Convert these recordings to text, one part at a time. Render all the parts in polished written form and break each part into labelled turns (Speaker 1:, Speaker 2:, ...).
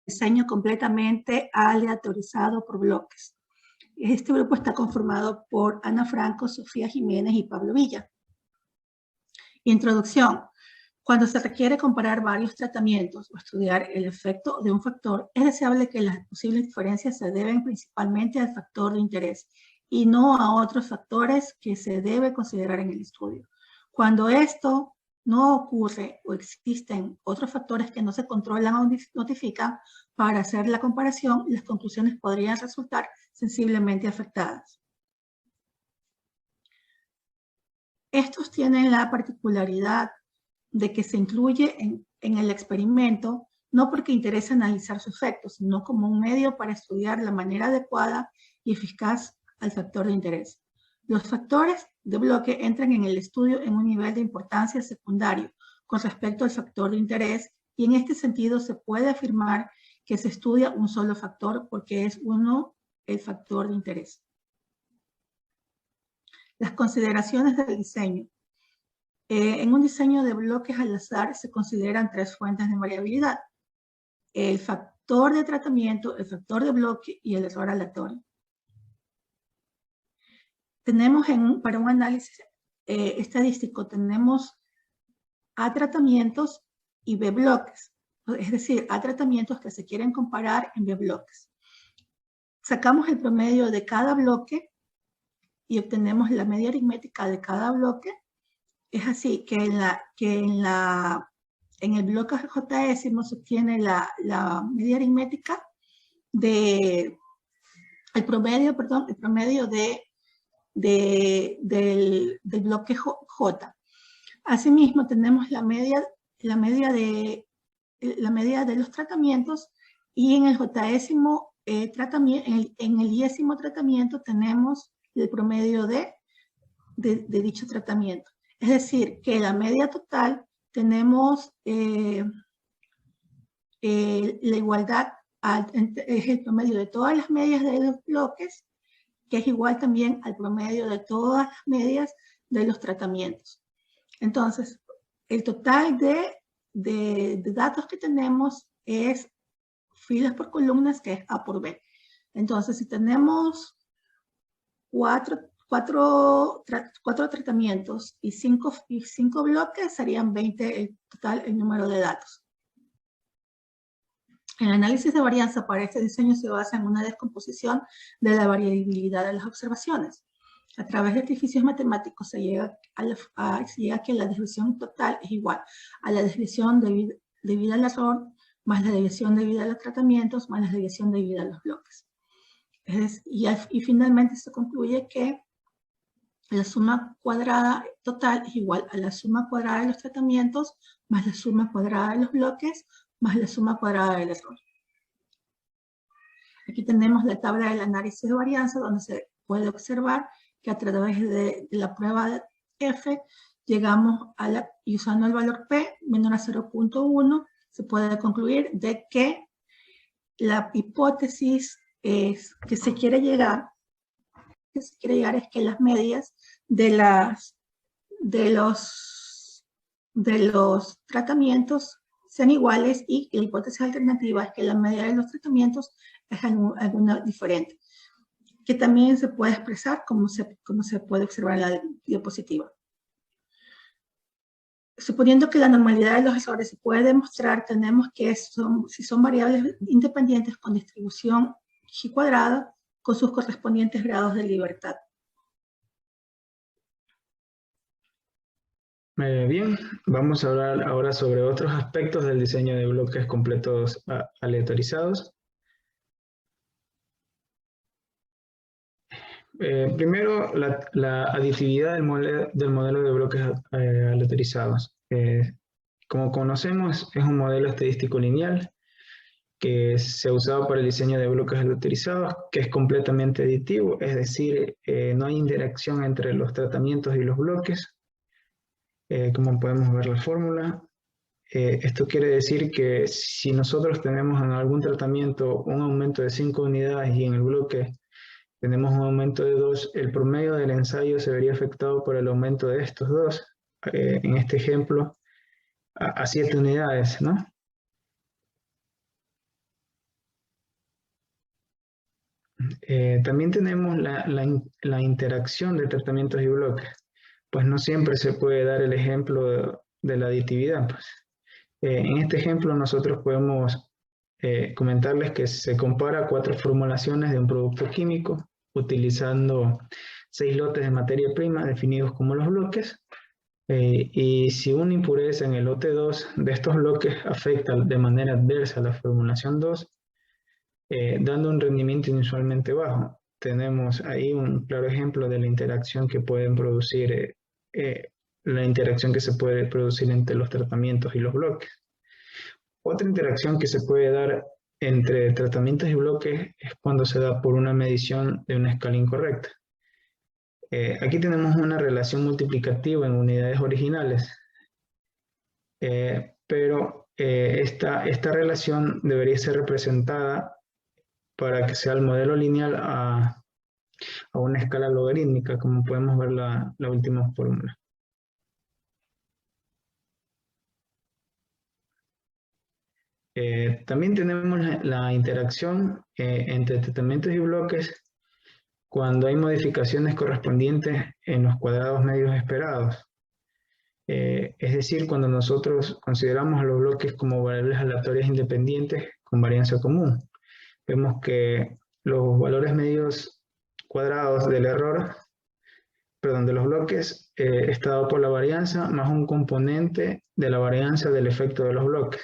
Speaker 1: diseño completamente aleatorizado por bloques. Este grupo está conformado por Ana Franco, Sofía Jiménez y Pablo Villa. Introducción. Cuando se requiere comparar varios tratamientos o estudiar el efecto de un factor, es deseable que las posibles diferencias se deben principalmente al factor de interés y no a otros factores que se debe considerar en el estudio. Cuando esto no ocurre o existen otros factores que no se controlan o notifican para hacer la comparación, las conclusiones podrían resultar sensiblemente afectadas. Estos tienen la particularidad de que se incluye en el experimento no porque interesa analizar su efecto, sino como un medio para estudiar la manera adecuada y eficaz al factor de interés. Los factores de bloque entran en el estudio en un nivel de importancia secundario con respecto al factor de interés y en este sentido se puede afirmar que se estudia un solo factor porque es uno el factor de interés. Las consideraciones del diseño. En un diseño de bloques al azar se consideran tres fuentes de variabilidad: el factor de tratamiento, el factor de bloque y el error aleatorio. Tenemos para un análisis estadístico, tenemos A tratamientos y B bloques, es decir, A tratamientos que se quieren comparar en B bloques. Sacamos el promedio de cada bloque y obtenemos la media aritmética de cada bloque. Es así que en el bloque Jésimo se obtiene la media aritmética el promedio del bloque J. Asimismo, tenemos la media de los tratamientos y en el Jésimo en el Yésimo tratamiento tenemos el promedio de dicho tratamiento. Es decir, que la media total tenemos la igualdad, es el promedio de todas las medias de los bloques, que es igual también al promedio de todas las medias de los tratamientos. Entonces, el total de datos que tenemos es filas por columnas, que es A por B. Entonces, si tenemos cuatro tratamientos y cinco bloques, serían 20 el total, el número de datos. El análisis de varianza para este diseño se basa en una descomposición de la variabilidad de las observaciones. A través de artificios matemáticos se llega a que la desviación total es igual a la desviación debida al error, más la desviación debida a los tratamientos, más la desviación debida a los bloques. Y finalmente se concluye que la suma cuadrada total es igual a la suma cuadrada de los tratamientos, más la suma cuadrada de los bloques, más la suma cuadrada del error. Aquí tenemos la tabla del análisis de varianza, donde se puede observar que a través de la prueba de F, llegamos y usando el valor P menor a 0.1, se puede concluir de que la hipótesis que se quiere llegar es que las medias de los tratamientos sean iguales y la hipótesis alternativa es que la media de los tratamientos es alguna diferente, que también se puede expresar como se puede observar en la diapositiva. Suponiendo que la normalidad de los errores se puede demostrar, tenemos que si son variables independientes con distribución G cuadrada con sus correspondientes grados de libertad.
Speaker 2: Bien, vamos a hablar ahora sobre otros aspectos del diseño de bloques completos aleatorizados. Primero, la aditividad del modelo de bloques aleatorizados. Como conocemos, es un modelo estadístico lineal que se ha usado para el diseño de bloques aleatorizados, que es completamente aditivo, es decir, no hay interacción entre los tratamientos y los bloques. Como podemos ver la fórmula, esto quiere decir que si nosotros tenemos en algún tratamiento un aumento de 5 unidades y en el bloque tenemos un aumento de 2, el promedio del ensayo se vería afectado por el aumento de estos dos, en este ejemplo, a 7 unidades, ¿no? También tenemos la interacción de tratamientos y bloques. Pues no siempre se puede dar el ejemplo de la aditividad. Pues. En este ejemplo nosotros podemos comentarles que se compara 4 formulaciones de un producto químico utilizando 6 lotes de materia prima definidos como los bloques. Y si una impureza en el lote 2 de estos bloques afecta de manera adversa a la formulación 2, dando un rendimiento inusualmente bajo. Tenemos ahí un claro ejemplo de la interacción que pueden producir, la interacción que se puede producir entre los tratamientos y los bloques. Otra interacción que se puede dar entre tratamientos y bloques es cuando se da por una medición de una escala incorrecta. Aquí tenemos una relación multiplicativa en unidades originales, pero esta relación debería ser representada para que sea el modelo lineal a una escala logarítmica, como podemos ver la última fórmula. También tenemos la interacción entre tratamientos y bloques cuando hay modificaciones correspondientes en los cuadrados medios esperados. Es decir, cuando nosotros consideramos a los bloques como variables aleatorias independientes con varianza común. Vemos que los valores medios cuadrados del error, perdón, de los bloques, está dado por la varianza más un componente de la varianza del efecto de los bloques.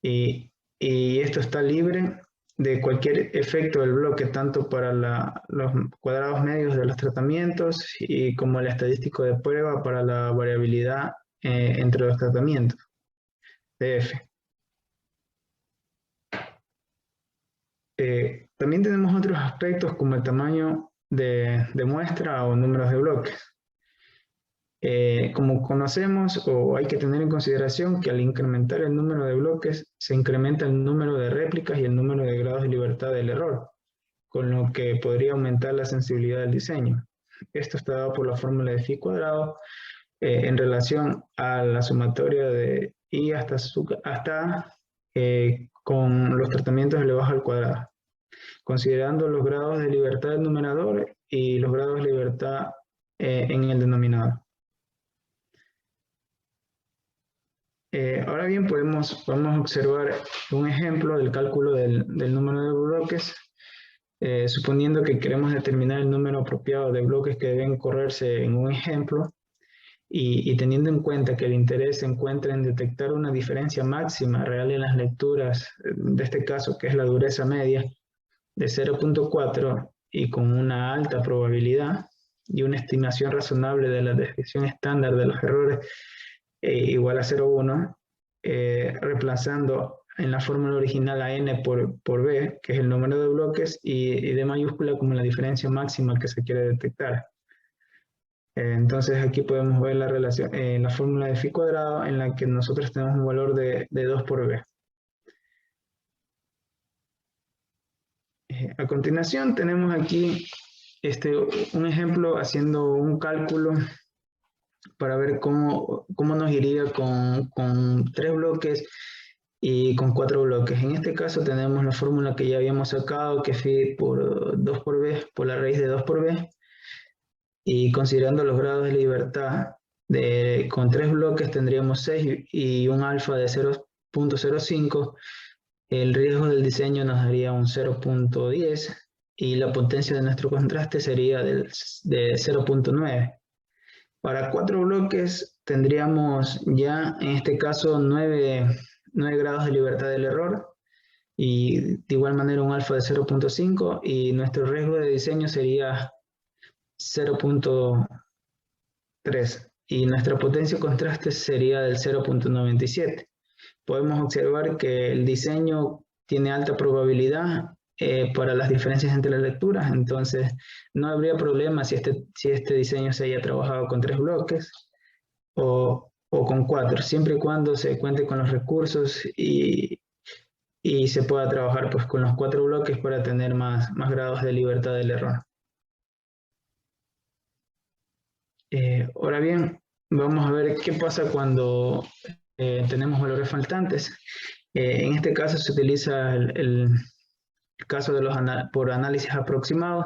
Speaker 2: Y esto está libre de cualquier efecto del bloque, tanto para los cuadrados medios de los tratamientos y como el estadístico de prueba para la variabilidad entre los tratamientos de F. También tenemos otros aspectos como el tamaño de muestra o números de bloques. Como conocemos o hay que tener en consideración que al incrementar el número de bloques se incrementa el número de réplicas y el número de grados de libertad del error, con lo que podría aumentar la sensibilidad del diseño. Esto está dado por la fórmula de phi cuadrado en relación a la sumatoria de I con los tratamientos elevados al cuadrado, considerando los grados de libertad del numerador y los grados de libertad en el denominador. Ahora bien, podemos observar un ejemplo del cálculo del número de bloques, suponiendo que queremos determinar el número apropiado de bloques que deben correrse en un ejemplo, y teniendo en cuenta que el interés se encuentra en detectar una diferencia máxima real en las lecturas, de este caso que es la dureza media, de 0.4 y con una alta probabilidad, y una estimación razonable de la desviación estándar de los errores igual a 0,1, reemplazando en la fórmula original a n por b, que es el número de bloques, y d mayúscula como la diferencia máxima que se quiere detectar. Entonces aquí podemos ver la relación, la fórmula de phi cuadrado en la que nosotros tenemos un valor de 2 por b. A continuación tenemos aquí un ejemplo haciendo un cálculo para ver cómo nos iría con 3 bloques y con 4 bloques. En este caso tenemos la fórmula que ya habíamos sacado, que es phi por 2 por b, por la raíz de 2 por b, y considerando los grados de libertad, con 3 bloques tendríamos 6 y un alfa de 0.05, el riesgo del diseño nos daría un 0.10 y la potencia de nuestro contraste sería de 0.9. Para 4 bloques tendríamos ya en este caso 9 grados de libertad del error y de igual manera un alfa de 0.5 y nuestro riesgo de diseño sería 0.3 y nuestra potencia de contraste sería del 0.97. Podemos observar que el diseño tiene alta probabilidad para las diferencias entre las lecturas, entonces no habría problema si este diseño se haya trabajado con 3 bloques o con 4, siempre y cuando se cuente con los recursos y se pueda trabajar pues, con los 4 bloques para tener más grados de libertad del error. Ahora bien, vamos a ver qué pasa cuando tenemos valores faltantes. En este caso se utiliza el caso de por análisis aproximados.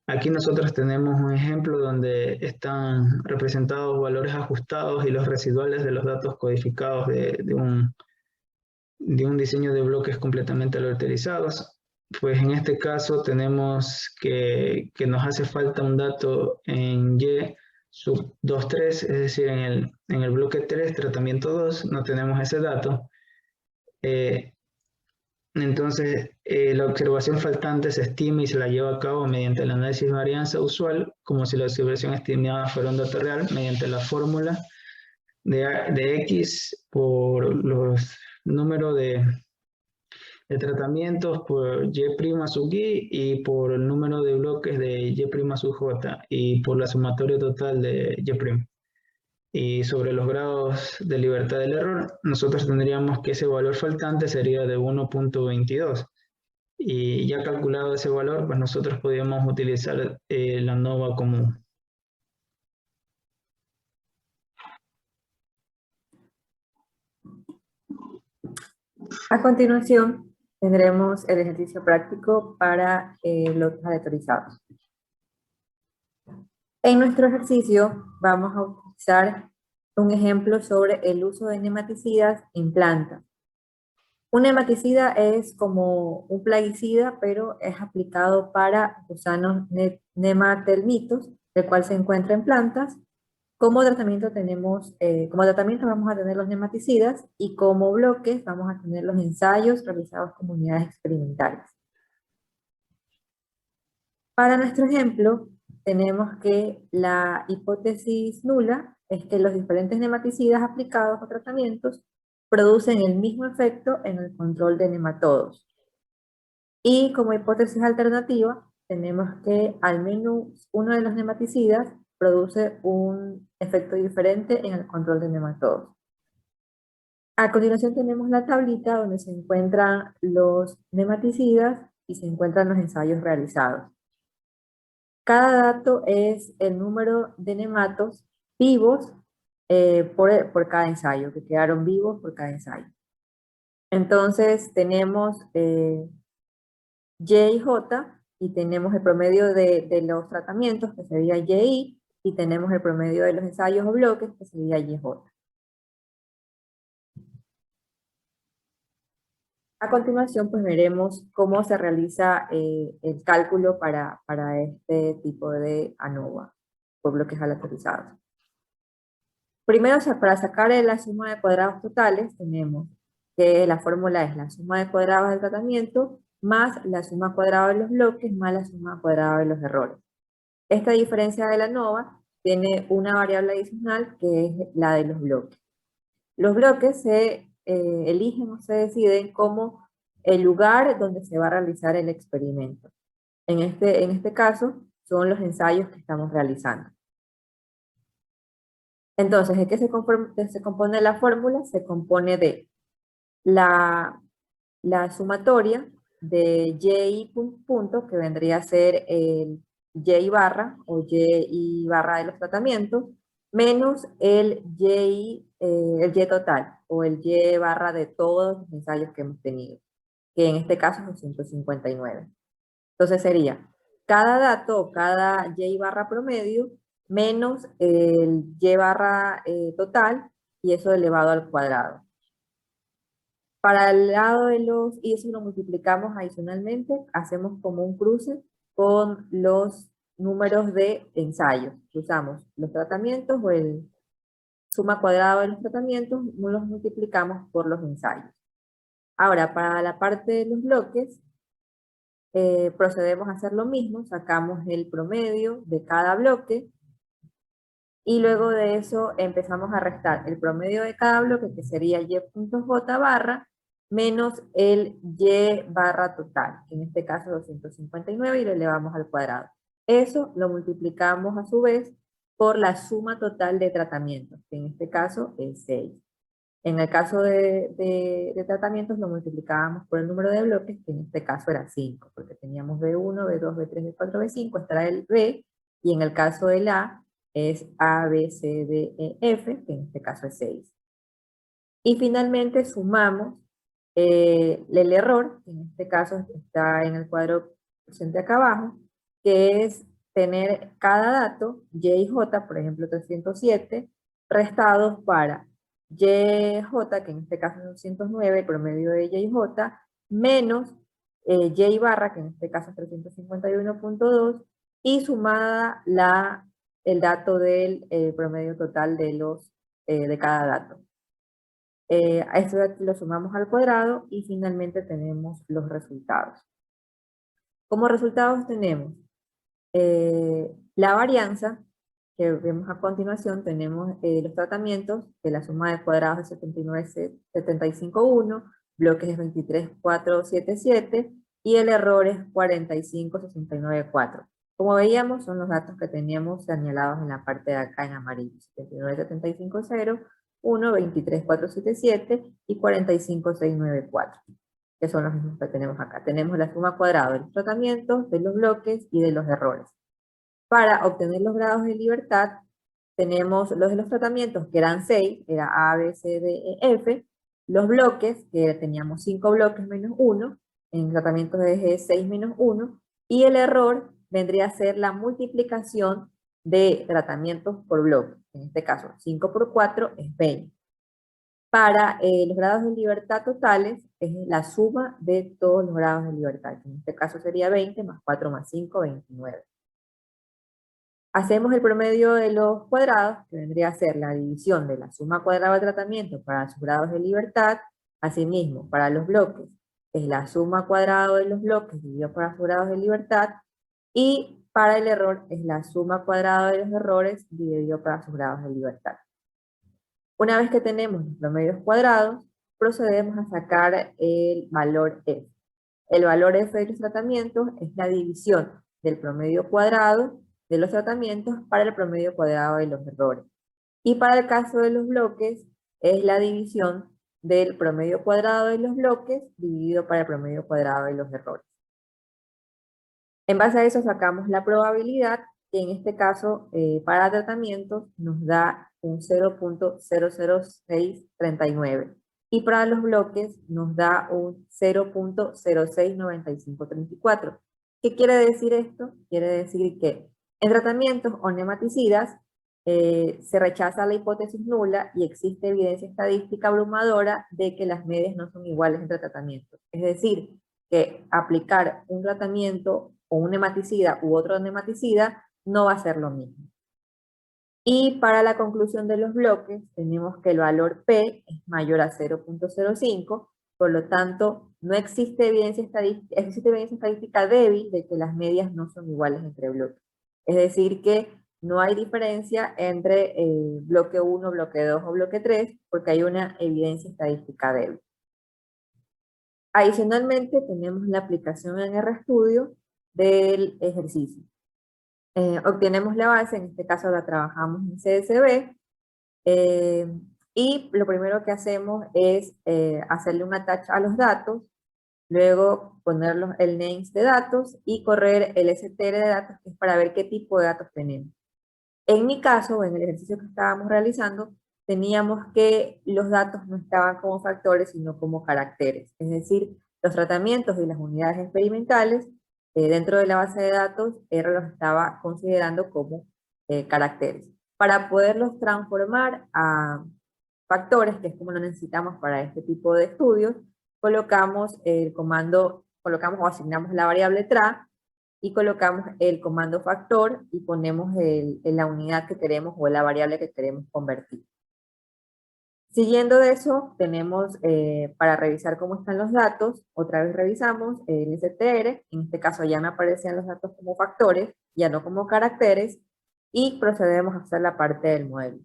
Speaker 2: Aquí nosotros tenemos un ejemplo donde están representados valores ajustados y los residuales de los datos codificados de un diseño de bloques completamente aleatorizados. Pues en este caso tenemos que nos hace falta un dato en Y sub 2.3, es decir, en el bloque 3, tratamiento 2, no tenemos ese dato. Entonces, la observación faltante se estima y se la lleva a cabo mediante el análisis de varianza usual, como si la observación estimada fuera un dato real, mediante la fórmula de X por los números de tratamientos por Y' sub I y por el número de bloques de Y' sub J y por la sumatoria total de Y'. Y sobre los grados de libertad del error, nosotros tendríamos que ese valor faltante sería de 1.22. Y ya calculado ese valor, pues nosotros podríamos utilizar la ANOVA común.
Speaker 3: A continuación, tendremos el ejercicio práctico para los aleatorizados. En nuestro ejercicio vamos a utilizar un ejemplo sobre el uso de nematicidas en plantas. Un nematicida es como un plaguicida, pero es aplicado para gusanos nematelmitos, el cual se encuentra en plantas. Como tratamiento vamos a tener los nematicidas y como bloques vamos a tener los ensayos realizados con unidades experimentales. Para nuestro ejemplo, tenemos que la hipótesis nula es que los diferentes nematicidas aplicados o tratamientos producen el mismo efecto en el control de nematodos. Y como hipótesis alternativa, tenemos que al menos uno de los nematicidas produce un efecto diferente en el control de nematodos. A continuación tenemos la tablita donde se encuentran los nematicidas y se encuentran los ensayos realizados. Cada dato es el número de nematos vivos por cada ensayo, que quedaron vivos por cada ensayo. Entonces tenemos Y y J, y tenemos el promedio de los tratamientos, que sería YI, y tenemos el promedio de los ensayos o bloques, que sería YJ. A continuación, pues veremos cómo se realiza el cálculo para este tipo de ANOVA, por bloques aleatorizados. Primero, para sacar la suma de cuadrados totales, tenemos que la fórmula es la suma de cuadrados del tratamiento más la suma cuadrada de los bloques más la suma cuadrada de los errores. Esta diferencia de la ANOVA tiene una variable adicional que es la de los bloques. Los bloques se eligen o se deciden como el lugar donde se va a realizar el experimento. En este caso, son los ensayos que estamos realizando. Entonces, ¿de qué se compone la fórmula? Se compone de la sumatoria de Y punto, que vendría a ser el Y barra o Y barra de los tratamientos, menos el Y total o el Y barra de todos los ensayos que hemos tenido, que en este caso es 259. Entonces sería cada dato o cada Y barra promedio menos el Y barra total y eso elevado al cuadrado. Para el lado de los, y eso lo multiplicamos adicionalmente, hacemos como un cruce con los números de ensayos. Usamos los tratamientos o el suma cuadrada de los tratamientos, los multiplicamos por los ensayos. Ahora, para la parte de los bloques, procedemos a hacer lo mismo, sacamos el promedio de cada bloque, y luego de eso empezamos a restar el promedio de cada bloque, que sería Y.J barra, menos el Y barra total, en este caso 259, y lo elevamos al cuadrado. Eso lo multiplicamos a su vez por la suma total de tratamientos, que en este caso es 6. En el caso de tratamientos lo multiplicábamos por el número de bloques, que en este caso era 5, porque teníamos B1, B2, B3, B4, B5, estará el B, y en el caso del A es A, B, C, D, E, F, que en este caso es 6. Y finalmente sumamos el error, en este caso está en el cuadro presente acá abajo, que es tener cada dato, Y y J, por ejemplo 307, restados para YJ, que en este caso es 209, el promedio de Y y J, menos Y barra, que en este caso es 351.2, y sumada el dato del promedio total de cada dato. A esto de aquí lo sumamos al cuadrado y finalmente tenemos los resultados. Como resultados tenemos la varianza, que vemos a continuación, tenemos los tratamientos, que la suma de cuadrados es 79,75,1, bloques es 23,477 y el error es 45,69,4. Como veíamos, son los datos que teníamos señalados en la parte de acá en amarillo, 79,75,0, 1, 23,477 y 45,694, que son los mismos que tenemos acá. Tenemos la suma cuadrada de los tratamientos, de los bloques y de los errores. Para obtener los grados de libertad, tenemos los de los tratamientos, que eran 6, era A, B, C, D, E, F. Los bloques, que teníamos 5 bloques menos 1, en tratamientos de 6 menos 1. Y el error vendría a ser la multiplicación de tratamientos por bloque. En este caso, 5 por 4 es 20. Para los grados de libertad totales, es la suma de todos los grados de libertad. En este caso sería 20 más 4 más 5, 29. Hacemos el promedio de los cuadrados, que vendría a ser la división de la suma cuadrada de tratamiento para sus grados de libertad. Asimismo, para los bloques, es la suma cuadrada de los bloques dividido por sus grados de libertad. Y para el error, es la suma cuadrada de los errores dividido por sus grados de libertad. Una vez que tenemos los promedios cuadrados, procedemos a sacar el valor F. El valor F de los tratamientos es la división del promedio cuadrado de los tratamientos para el promedio cuadrado de los errores. Y para el caso de los bloques, es la división del promedio cuadrado de los bloques dividido para el promedio cuadrado de los errores. En base a eso sacamos la probabilidad, que en este caso para tratamientos nos da un 0.00639 y para los bloques nos da un 0.069534. ¿Qué quiere decir esto? Quiere decir que en tratamientos o nematicidas se rechaza la hipótesis nula y existe evidencia estadística abrumadora de que las medias no son iguales entre tratamientos. Es decir, que aplicar un tratamiento o un nematicida u otro nematicida no va a ser lo mismo. Y para la conclusión de los bloques, tenemos que el valor P es mayor a 0.05, por lo tanto, no existe evidencia estadística débil de que las medias no son iguales entre bloques. Es decir, que no hay diferencia entre bloque 1, bloque 2 o bloque 3, porque hay una evidencia estadística débil. Adicionalmente, tenemos la aplicación en RStudio del ejercicio. Obtenemos la base, en este caso la trabajamos en CSV, y lo primero que hacemos es hacerle un attach a los datos, luego poner el names de datos y correr el str de datos, que es para ver qué tipo de datos tenemos. En mi caso, en el ejercicio que estábamos realizando, teníamos que los datos no estaban como factores, sino como caracteres. Es decir, los tratamientos y las unidades experimentales dentro de la base de datos, R los estaba considerando como caracteres. Para poderlos transformar a factores, que es como lo necesitamos para este tipo de estudios, colocamos o asignamos la variable tra, y colocamos el comando factor y ponemos la unidad que queremos o la variable que queremos convertir. Siguiendo de eso, tenemos para revisar cómo están los datos, otra vez revisamos el str, en este caso ya me aparecían los datos como factores, ya no como caracteres, y procedemos a hacer la parte del modelo.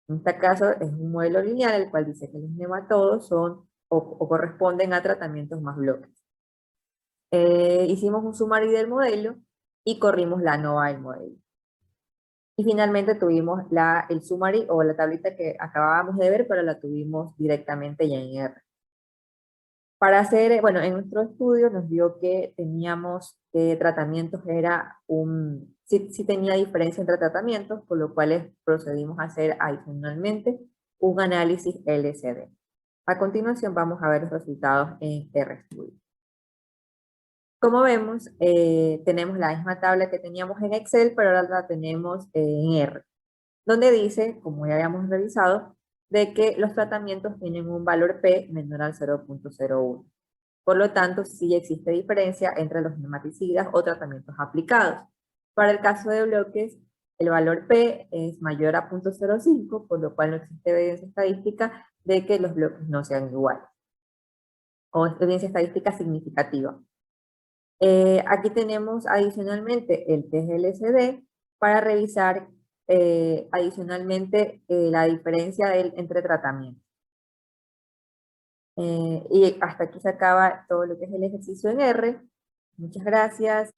Speaker 3: En este caso es un modelo lineal, el cual dice que los nematodos son o corresponden a tratamientos más bloques. Hicimos un summary del modelo y corrimos la ANOVA del modelo. Y finalmente tuvimos el summary o la tablita que acabábamos de ver, pero la tuvimos directamente ya en R. Para hacer, bueno, en nuestro estudio nos dio que teníamos tratamientos, sí tenía diferencia entre tratamientos, por lo cual procedimos a hacer adicionalmente un análisis LCD. A continuación vamos a ver los resultados en RStudio. Como vemos, tenemos la misma tabla que teníamos en Excel, pero ahora la tenemos en R, donde dice, como ya habíamos revisado, de que los tratamientos tienen un valor P menor al 0.01. Por lo tanto, sí existe diferencia entre los nematicidas o tratamientos aplicados. Para el caso de bloques, el valor P es mayor a 0.05, por lo cual no existe evidencia estadística de que los bloques no sean iguales, o evidencia estadística significativa. Aquí tenemos adicionalmente el test LCD para revisar adicionalmente la diferencia entre tratamientos. Y hasta aquí se acaba todo lo que es el ejercicio en R. Muchas gracias.